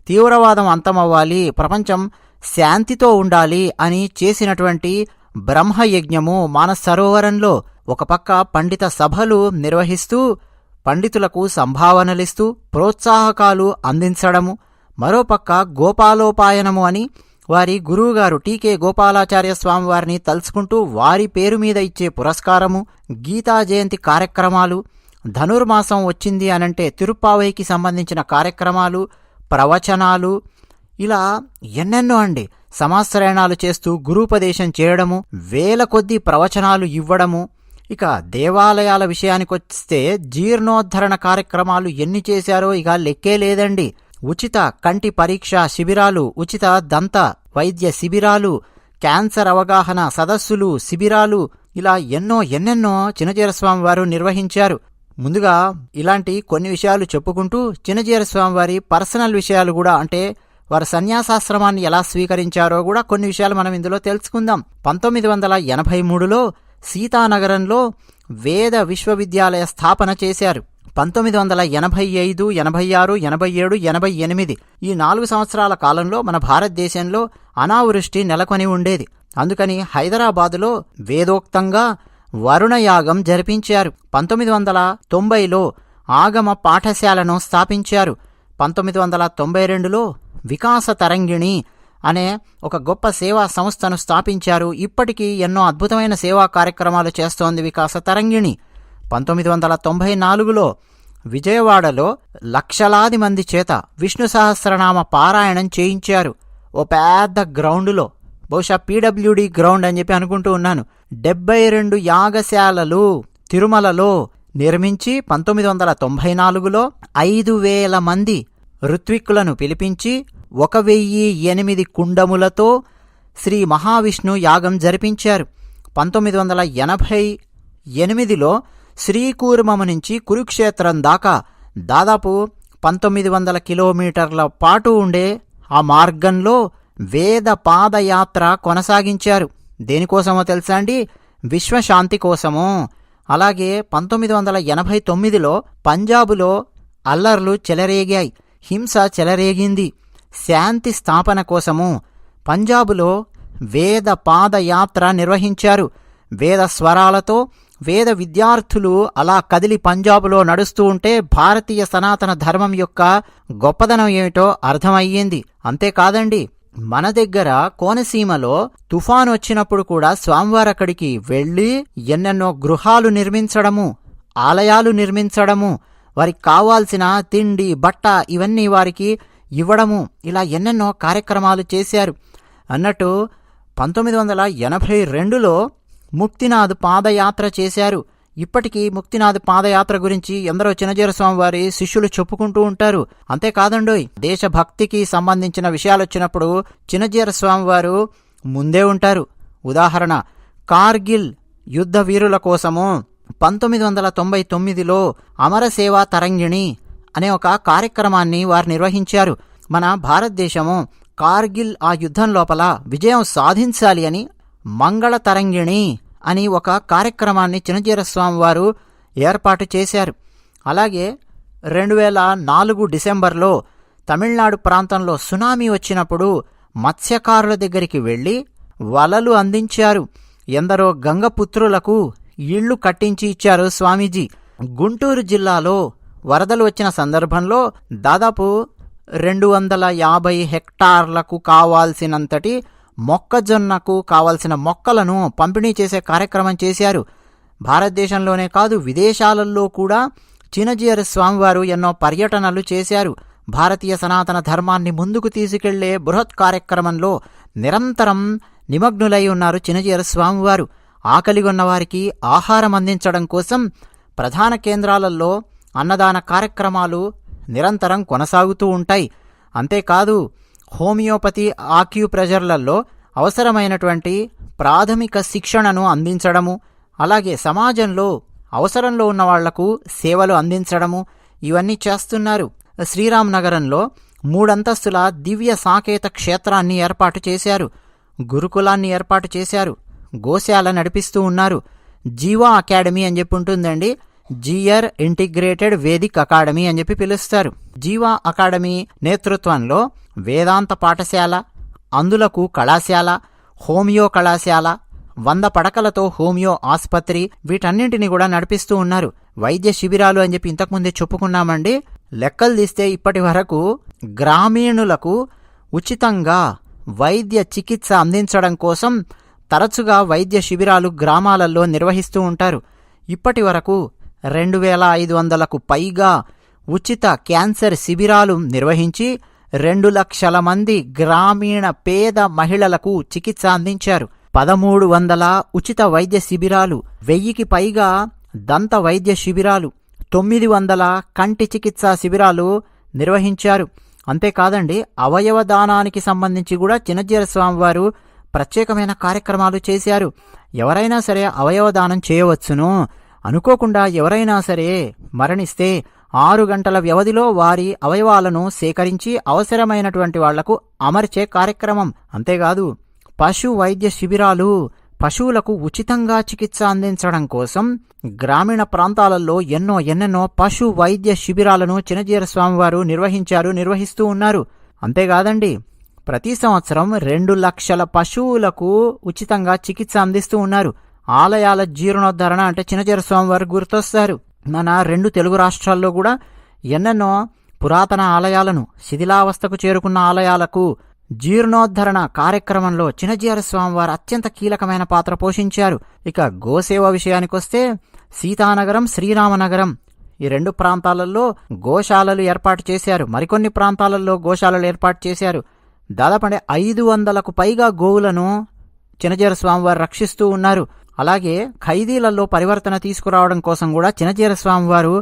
S1: తీవ్రవాదం అంతమవ్వాలి, ప్రపంచం శాంతితో ఉండాలి అని చేసినటువంటి బ్రహ్మయజ్ఞము మానస సరోవరంలో. ఒక పక్క పండిత సభలు నిర్వహిస్తూ పండితులకు సంభావనలిస్తూ ప్రోత్సాహకాలు అందించడము, మరోపక్క గోపాలోపాయనము అని వారి గురువుగారు టీకే గోపాలాచార్య స్వామివారిని తలుచుకుంటూ వారి పేరు మీద ఇచ్చే పురస్కారము, గీతా జయంతి కార్యక్రమాలు, ధనుర్మాసం వచ్చింది అనంటే తిరుప్పావైకి సంబంధించిన కార్యక్రమాలు, ప్రవచనాలు, ఇలా ఎన్నెన్నో అండి. సమాశ్రయణాలు చేస్తూ గురూపదేశం చేయడము, వేల కొద్దీ ప్రవచనాలు ఇవ్వడము. ఇక దేవాలయాల విషయానికొస్తే జీర్ణోద్ధరణ కార్యక్రమాలు ఎన్ని చేశారో ఇక లెక్కే లేదండి. ఉచిత కంటి పరీక్ష శిబిరాలు, ఉచిత దంత వైద్య శిబిరాలు, క్యాన్సర్ అవగాహన సదస్సులు, శిబిరాలు, ఇలా ఎన్నెన్నో చినజీయర స్వామి వారు నిర్వహించారు. ముందుగా ఇలాంటి కొన్ని విషయాలు చెప్పుకుంటూ చినజీయర స్వామి వారి పర్సనల్ విషయాలు కూడా, అంటే వారు సన్యాసాశ్రమాన్ని ఎలా స్వీకరించారో కూడా కొన్ని విషయాలు మనం ఇందులో తెలుసుకుందాం. 1983లో సీతానగరంలో వేద విశ్వవిద్యాలయ స్థాపన చేశారు. 1985, 86, 87, 88 ఈ 4 సంవత్సరాల కాలంలో మన భారతదేశంలో అనావృష్టి నెలకొని ఉండేది. అందుకని హైదరాబాదులో వేదోక్తంగా వరుణయాగం జరిపించారు. 1990లో ఆగమ పాఠశాలను స్థాపించారు. 1992లో వికాస తరంగిణి అనే ఒక గొప్ప సేవా సంస్థను స్థాపించారు. ఇప్పటికీ ఎన్నో అద్భుతమైన సేవా కార్యక్రమాలు చేస్తోంది వికాస తరంగిణి. 1994లో విజయవాడలో లక్షలాది మంది చేత విష్ణు సహస్రనామ పారాయణం చేయించారు. ఓ పెద్ద గ్రౌండులో, బహుశా పీడబ్ల్యూడి గ్రౌండ్ అని చెప్పి అనుకుంటూ ఉన్నాను. 72 యాగశాలలు తిరుమలలో నిర్మించి 1994లో 5,000 మంది ఋత్విక్కులను పిలిపించి 1,008 కుండములతో శ్రీ మహావిష్ణు యాగం జరిపించారు. 1988లో శ్రీకూర్మము నుంచి కురుక్షేత్రం దాకా దాదాపు 1900 కిలోమీటర్ల పాటు ఉండే ఆ మార్గంలో వేద పాదయాత్ర కొనసాగించారు. దేనికోసమో తెలుసా అండి? విశ్వశాంతి కోసము. అలాగే 1989లో పంజాబులో అల్లర్లు చెలరేగాయి, హింస చెలరేగింది. శాంతి స్థాపన కోసము పంజాబులో వేద పాదయాత్ర నిర్వహించారు. వేద స్వరాలతో వేద విద్యార్థులు అలా కదిలి పంజాబులో నడుస్తూ ఉంటే భారతీయ సనాతన ధర్మం యొక్క గొప్పదనం ఏమిటో అర్థమయ్యింది. అంతేకాదండి, మన దగ్గర కోనసీమలో తుఫాను వచ్చినప్పుడు కూడా స్వామివారు అక్కడికి వెళ్లి ఎన్నెన్నో గృహాలు నిర్మించడము, ఆలయాలు నిర్మించడము, వారికి కావాల్సిన తిండి బట్ట ఇవన్నీ వారికి ఇవ్వడము, ఇలా ఎన్నెన్నో కార్యక్రమాలు చేశారు. అన్నట్టు 1982లో ముక్తినాథ్ పాదయాత్ర చేశారు. ఇప్పటికీ ముక్తినాథ్ పాదయాత్ర గురించి ఎందరో చిన్నజీయర స్వామి వారి శిష్యులు చెప్పుకుంటూ ఉంటారు. అంతేకాదండోయ్, దేశభక్తికి సంబంధించిన విషయాలొచ్చినప్పుడు చిన్నజీయర స్వామి వారు ముందే ఉంటారు. ఉదాహరణ, కార్గిల్ యుద్ధ వీరుల కోసము 1999లో అమరసేవా తరంగిణి అనే ఒక కార్యక్రమాన్ని వారు నిర్వహించారు. మన భారతదేశము కార్గిల్ ఆ యుద్ధం లోపల విజయం సాధించాలి అని మంగళ తరంగిణి అని ఒక కార్యక్రమాన్ని చిన్నజీయర స్వామి వారు ఏర్పాటు చేశారు. అలాగే 2004 డిసెంబర్లో తమిళనాడు ప్రాంతంలో సునామీ వచ్చినప్పుడు మత్స్యకారుల దగ్గరికి వెళ్లి వలలు అందించారు. ఎందరో గంగపుత్రులకు ఇళ్లు కట్టించి ఇచ్చారు స్వామీజీ. గుంటూరు జిల్లాలో వరదలు వచ్చిన సందర్భంలో దాదాపు 250 హెక్టార్లకు కావాల్సినంతటి మొక్కజొన్నకు కావలసిన మొక్కలను పంపిణీ చేసే కార్యక్రమం చేశారు. భారతదేశంలోనే కాదు, విదేశాలలో కూడా చిన్నజీయర స్వామివారు ఎన్నో పర్యటనలు చేశారు. భారతీయ సనాతన ధర్మాన్ని ముందుకు తీసుకెళ్లే బృహత్ కార్యక్రమంలో నిరంతరం నిమగ్నులై ఉన్నారు చిన్నజీయర స్వామివారు. ఆకలిగొన్న వారికి ఆహారం అందించడం కోసం ప్రధాన కేంద్రాలలో అన్నదాన కార్యక్రమాలు నిరంతరం కొనసాగుతూ ఉంటాయి. అంతేకాదు, హోమియోపతి ఆక్యుప్రెషర్లలో అవసరమైనటువంటి ప్రాథమిక శిక్షణను అందించడము, అలాగే సమాజంలో అవసరంలో ఉన్న వాళ్లకు సేవలు అందించడము ఇవన్నీ చేస్తున్నారు. శ్రీరామ్ నగరంలో 3 అంతస్తుల దివ్య సాకేత క్షేత్రాన్ని ఏర్పాటు చేశారు. గురుకులాన్ని ఏర్పాటు చేశారు. గోశాల నడిపిస్తూ ఉన్నారు. జీవా అకాడమీ అని చెప్పి ఉంటుందండి. జియర్ ఇంటిగ్రేటెడ్ వేదిక్ అకాడమీ అని చెప్పి పిలుస్తారు. జీవా అకాడమీ నేతృత్వంలో వేదాంత పాఠశాల, అందులకు కళాశాల, హోమియో కళాశాల, 100 పడకలతో హోమియో ఆసుపత్రి వీటన్నింటినీ కూడా నడిపిస్తూ ఉన్నారు. వైద్య శిబిరాలు అని చెప్పి ఇంతకుముందే చెప్పుకున్నామండి. లెక్కలు తీస్తే ఇప్పటి వరకు గ్రామీణులకు ఉచితంగా వైద్య చికిత్స అందించడం కోసం తరచుగా వైద్య శిబిరాలు గ్రామాలలో నిర్వహిస్తూ ఉంటారు. ఇప్పటి వరకు 2500కు పైగా ఉచిత క్యాన్సర్ శిబిరాలు నిర్వహించి 2 లక్షల మంది గ్రామీణ పేద మహిళలకు చికిత్స అందించారు. 1300 ఉచిత వైద్య శిబిరాలు, 1000కి పైగా దంత వైద్య శిబిరాలు, 900 కంటి చికిత్సా శిబిరాలు నిర్వహించారు. అంతేకాదండి, అవయవ దానానికి సంబంధించి కూడా చిన్నజీయర స్వామివారు ప్రత్యేకమైన కార్యక్రమాలు చేశారు. ఎవరైనా సరే అవయవ దానం చేయవచ్చును. అనుకోకుండా ఎవరైనా సరే మరణిస్తే 6 గంటల వ్యవధిలో వారి అవయవాలను సేకరించి అవసరమైనటువంటి వాళ్లకు అమర్చే కార్యక్రమం. అంతేకాదు, పశు వైద్య శిబిరాలు, పశువులకు ఉచితంగా చికిత్స అందించడం కోసం గ్రామీణ ప్రాంతాలలో ఎన్నెన్నో పశు వైద్య శిబిరాలను చిన్నజీయర స్వామివారు నిర్వహిస్తూ ఉన్నారు. అంతేకాదండి, ప్రతి సంవత్సరం 2 లక్షల పశువులకు ఉచితంగా చికిత్స అందిస్తూ ఉన్నారు. ఆలయాల జీర్ణోద్ధరణ అంటే చిన్నజీయర స్వామివారు గుర్తొస్తారు. మన 2 తెలుగు రాష్ట్రాల్లో కూడా ఎన్నెన్నో పురాతన ఆలయాలను, శిథిలావస్థకు చేరుకున్న ఆలయాలకు జీర్ణోద్ధరణ కార్యక్రమంలో చిన్నజీయర స్వామివారు అత్యంత కీలకమైన పాత్ర పోషించారు. ఇక గోసేవ విషయానికొస్తే సీతానగరం, శ్రీరామనగరం ఈ 2 ప్రాంతాలలో గోశాలలు ఏర్పాటు చేశారు. మరికొన్ని ప్రాంతాలలో గోశాలలు ఏర్పాటు చేశారు. దాదాపు 500కు పైగా గోవులను చిన్నజీయర స్వామివారు రక్షిస్తూ ఉన్నారు. అలాగే ఖైదీలలో పరివర్తన తీసుకురావడం కోసం కూడా చిన్నజీయర స్వామివారు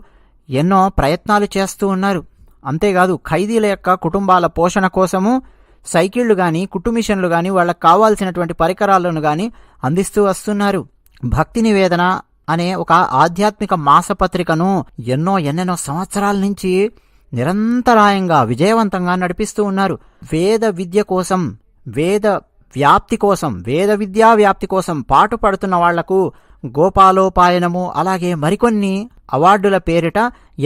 S1: ఎన్నో ప్రయత్నాలు చేస్తూ ఉన్నారు. అంతేకాదు, ఖైదీల యొక్క కుటుంబాల పోషణ కోసము సైకిళ్లు గాని, కుట్టుమిషన్లు గాని, వాళ్లకు కావాల్సినటువంటి పరికరాలను గాని అందిస్తూ వస్తున్నారు. భక్తి నివేదన అనే ఒక ఆధ్యాత్మిక మాసపత్రికను ఎన్నెన్నో సంవత్సరాల నుంచి నిరంతరాయంగా విజయవంతంగా నడిపిస్తూ ఉన్నారు. వేద విద్య కోసం, వేద వ్యాప్తి కోసం, వేద విద్యా వ్యాప్తి కోసం పాటుపడుతున్న వాళ్లకు గోపాలోపాయనము, అలాగే మరికొన్ని అవార్డుల పేరిట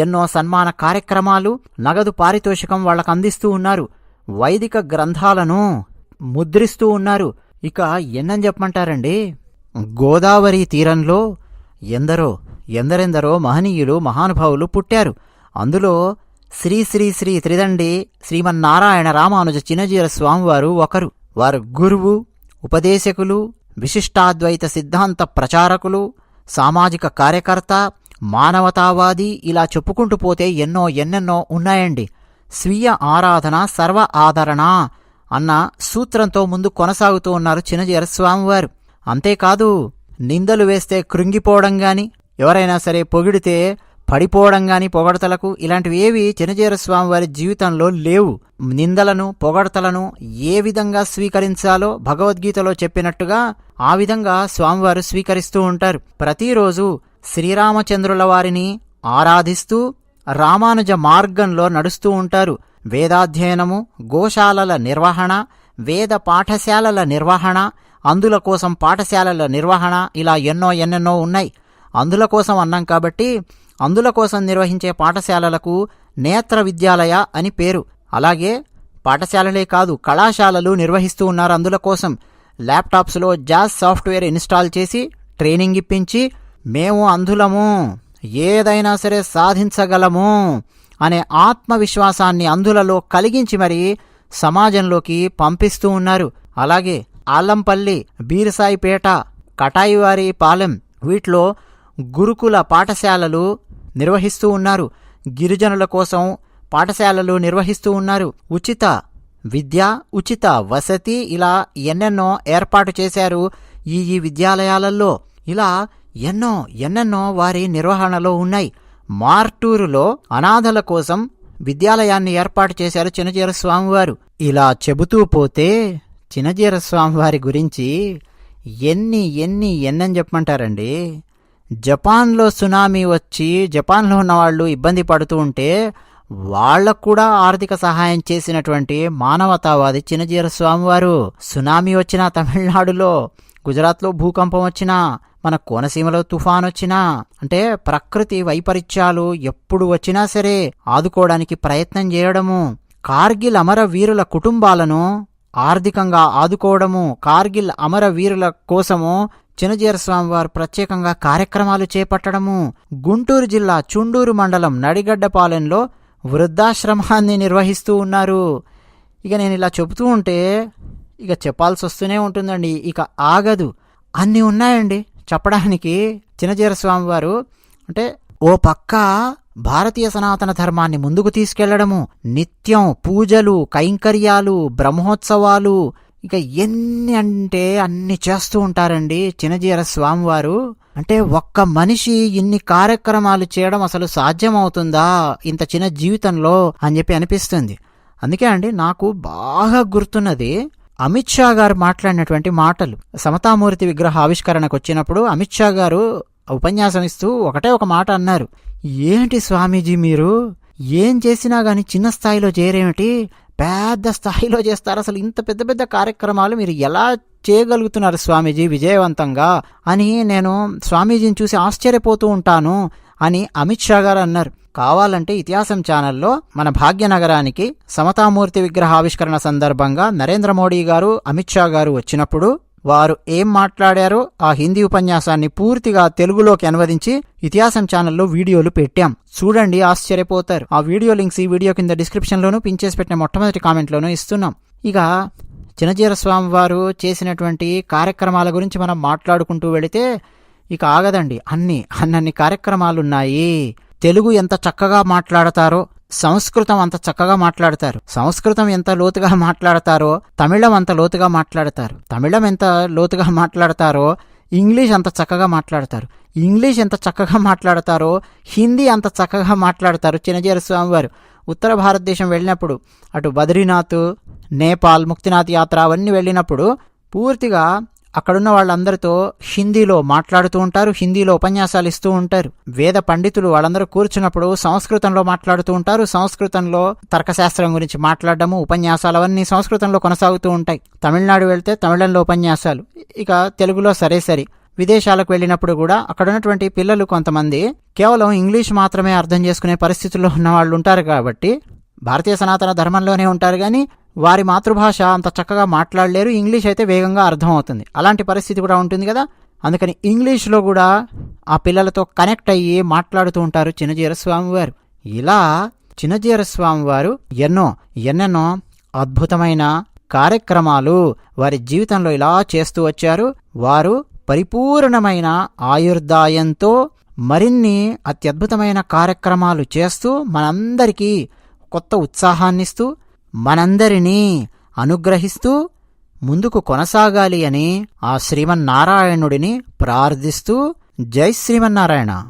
S1: ఎన్నో సన్మాన కార్యక్రమాలు, నగదు పారితోషికం వాళ్లకు అందిస్తూ ఉన్నారు. వైదిక గ్రంథాలను ముద్రిస్తూ ఉన్నారు. ఇక ఎన్నని చెప్పమంటారండి, గోదావరి తీరంలో ఎందరెందరో మహనీయులు, మహానుభావులు పుట్టారు. అందులో శ్రీ శ్రీ శ్రీ త్రిదండి శ్రీమన్నారాయణ రామానుజ చిన్నజీయర స్వామివారు ఒకరు. వారు గురువు, ఉపదేశకులు, విశిష్టాద్వైత సిద్ధాంత ప్రచారకులు, సామాజిక కార్యకర్త, మానవతావాది, ఇలా చెప్పుకుంటూ పోతే ఎన్నెన్నో ఉన్నాయండి. స్వీయ ఆరాధన సర్వ ఆదరణ అన్న సూత్రంతో ముందు కొనసాగుతూ ఉన్నారు చిన్నజీయర స్వామివారు. అంతేకాదు, నిందలు వేస్తే కృంగిపోవడం గాని, ఎవరైనా సరే పొగిడితే పడిపోవడం గాని, పొగడతలకు ఇలాంటివి ఏవి చిన్నజీయర స్వామివారి జీవితంలో లేవు. నిందలను పొగడతలను ఏ విధంగా స్వీకరించాలో భగవద్గీతలో చెప్పినట్టుగా ఆ విధంగా స్వామివారు స్వీకరిస్తూ ఉంటారు. ప్రతిరోజు శ్రీరామచంద్రుల వారిని ఆరాధిస్తూ రామానుజ మార్గంలో నడుస్తూ ఉంటారు. వేదాధ్యయనము, గోశాలల నిర్వహణ, వేద పాఠశాలల నిర్వహణ, అందుల కోసం పాఠశాలల నిర్వహణ, ఇలా ఎన్నెన్నో ఉన్నాయి. అందుల కోసం అన్నాం కాబట్టి అందుల కోసం నిర్వహించే పాఠశాలలకు నేత్ర విద్యాలయ అని పేరు. అలాగే పాఠశాలలే కాదు, కళాశాలలు నిర్వహిస్తూ ఉన్నారు. అందుల కోసం ల్యాప్టాప్స్లో జాజ్ సాఫ్ట్వేర్ ఇన్స్టాల్ చేసి ట్రైనింగ్ ఇప్పించి మేము అందులము, ఏదైనా సరే సాధించగలము అనే ఆత్మవిశ్వాసాన్ని అందులలో కలిగించి మరి సమాజంలోకి పంపిస్తూ ఉన్నారు. అలాగే ఆలంపల్లి, బీరసాయిపేట, కటాయివారి పాలెం వీటిలో గురుకుల పాఠశాలలు నిర్వహిస్తూ ఉన్నారు. గిరిజనుల కోసం పాఠశాలలు నిర్వహిస్తూ ఉన్నారు. ఉచిత విద్య, ఉచిత వసతి, ఇలా ఎన్నెన్నో ఏర్పాటు చేశారు ఈ విద్యాలయాలలో. ఇలా ఎన్నెన్నో వారి నిర్వహణలో ఉన్నాయి. మార్టూరులో అనాథల కోసం విద్యాలయాన్ని ఏర్పాటు చేశారు చిన్నజీయర స్వామివారు. ఇలా చెబుతూ పోతే చిన్నజీయర స్వామివారి గురించి ఎన్నని చెప్పమంటారండి. జపాన్లో సునామీ వచ్చి జపాన్లో ఉన్నవాళ్ళు ఇబ్బంది పడుతూ ఉంటే వాళ్లకు కూడా ఆర్థిక సహాయం చేసినటువంటి మానవతావాది చిన్నజీయర స్వామివారు. సునామీ వచ్చినా తమిళనాడులో, గుజరాత్లో భూకంపం వచ్చినా, మన కోనసీమలో తుఫాన్ వచ్చినా, అంటే ప్రకృతి వైపరీత్యాలు ఎప్పుడు వచ్చినా సరే ఆదుకోవడానికి ప్రయత్నం చేయడము, కార్గిల్ అమర వీరుల కుటుంబాలను ఆర్థికంగా ఆదుకోవడము, కార్గిల్ అమర వీరుల కోసము చిన్నజీయర స్వామివారు ప్రత్యేకంగా కార్యక్రమాలు చేపట్టడము, గుంటూరు జిల్లా చుండూరు మండలం నడిగడ్డపాలెంలో వృద్ధాశ్రమాన్ని నిర్వహిస్తూ ఉన్నారు. ఇక నేను ఇలా చెబుతూ ఉంటే ఇక చెప్పాల్సి వస్తూనే ఉంటుందండి, ఇక ఆగదు. అన్నీ ఉన్నాయండి చెప్పడానికి. చిన్నజీయర స్వామివారు అంటే ఓ పక్క భారతీయ సనాతన ధర్మాన్ని ముందుకు తీసుకెళ్లడము, నిత్యం పూజలు, కైంకర్యాలు, బ్రహ్మోత్సవాలు, ఇక ఎన్ని అంటే అన్ని చేస్తూ ఉంటారండి చిన్నజీయర స్వామివారు. అంటే ఒక్క మనిషి ఇన్ని కార్యక్రమాలు చేయడం అసలు సాధ్యమవుతుందా ఇంత చిన్న జీవితంలో అని చెప్పి అనిపిస్తుంది. అందుకే అండి నాకు బాగా గుర్తున్నది అమిత్ షా గారు మాట్లాడినటువంటి మాటలు. సమతామూర్తి విగ్రహ ఆవిష్కరణకు వచ్చినప్పుడు అమిత్ షా గారు ఉపన్యాసం ఇస్తూ ఒకటే ఒక మాట అన్నారు. ఏంటి స్వామీజీ మీరు ఏం చేసినా గాని చిన్న స్థాయిలో చేయరేమిటి, పెద్ద స్థాయిలో చేస్తారు, అసలు ఇంత పెద్ద పెద్ద కార్యక్రమాలు మీరు ఎలా చేయగలుగుతున్నారు స్వామీజీ విజయవంతంగా అని నేను స్వామీజీని చూసి ఆశ్చర్యపోతూ ఉంటాను అని అమిత్ షా గారు అన్నారు. కావాలంటే ఇతిహాసం ఛానల్లో మన భాగ్యనగరానికి సమతామూర్తి విగ్రహ ఆవిష్కరణ సందర్భంగా నరేంద్ర మోడీ గారు, అమిత్ షా గారు వచ్చినప్పుడు వారు ఏం మాట్లాడారో ఆ హిందీ ఉపన్యాసాన్ని పూర్తిగా తెలుగులోకి అనువదించి ఇతిహాసం ఛానల్లో వీడియోలు పెట్టాం, చూడండి, ఆశ్చర్యపోతారు. ఆ వీడియో లింక్స్ ఈ వీడియో కింద డిస్క్రిప్షన్లోనూ పిన్ చేసి పెట్టిన మొట్టమొదటి కామెంట్లోనూ ఇస్తున్నాం. ఇక చిన్నజీయర స్వామి వారు చేసినటువంటి కార్యక్రమాల గురించి మనం మాట్లాడుకుంటూ వెళితే ఇక ఆగదండి. అన్ని కార్యక్రమాలున్నాయి. తెలుగు ఎంత చక్కగా మాట్లాడతారో, సంస్కృతం అంత చక్కగా మాట్లాడతారు. సంస్కృతం ఎంత లోతుగా మాట్లాడతారో తమిళం అంత లోతుగా మాట్లాడతారు. తమిళం ఎంత లోతుగా మాట్లాడతారో ఇంగ్లీష్ అంత చక్కగా మాట్లాడతారు. ఇంగ్లీష్ ఎంత చక్కగా మాట్లాడతారో హిందీ అంత చక్కగా మాట్లాడతారు చిన్నజీయర స్వామి వారు. ఉత్తర భారతదేశం వెళ్ళినప్పుడు అటు బద్రీనాథ్, నేపాల్, ముక్తినాథ్ యాత్ర అవన్నీ వెళ్ళినప్పుడు పూర్తిగా అక్కడున్న వాళ్ళందరితో హిందీలో మాట్లాడుతూ ఉంటారు, హిందీలో ఉపన్యాసాలు ఇస్తూ ఉంటారు. వేద పండితులు వాళ్ళందరూ కూర్చున్నప్పుడు సంస్కృతంలో మాట్లాడుతూ ఉంటారు. సంస్కృతంలో తర్కశాస్త్రం గురించి మాట్లాడడము, ఉపన్యాసాలు అవన్నీ సంస్కృతంలో కొనసాగుతూ ఉంటాయి. తమిళనాడు వెళ్తే తమిళంలో ఉపన్యాసాలు, ఇక తెలుగులో సరే. విదేశాలకు వెళ్ళినప్పుడు కూడా అక్కడున్నటువంటి పిల్లలు కొంతమంది కేవలం ఇంగ్లీష్ మాత్రమే అర్థం చేసుకునే పరిస్థితుల్లో ఉన్న వాళ్ళు ఉంటారు. కాబట్టి భారతీయ సనాతన ధర్మంలోనే ఉంటారు కానీ వారి మాతృభాష అంత చక్కగా మాట్లాడలేరు. ఇంగ్లీష్ అయితే వేగంగా అర్థమవుతుంది. అలాంటి పరిస్థితి కూడా ఉంటుంది కదా. అందుకని ఇంగ్లీష్లో కూడా ఆ పిల్లలతో కనెక్ట్ అయ్యి మాట్లాడుతూ ఉంటారు చిన్నజీయర స్వామి వారు. ఇలా చిన్నజీయర స్వామి వారు ఎన్నెన్నో అద్భుతమైన కార్యక్రమాలు వారి జీవితంలో ఇలా చేస్తూ వచ్చారు. వారు పరిపూర్ణమైన ఆయుర్దాయంతో మరిన్ని అత్యద్భుతమైన కార్యక్రమాలు చేస్తూ మనందరికీ కొత్త ఉత్సాహాన్నిస్తూ మనందరినీ అనుగ్రహిస్తూ ముందుకు కొనసాగాలి అని ఆ శ్రీమన్నారాయణుడిని ప్రార్థిస్తూ జై శ్రీమన్నారాయణ.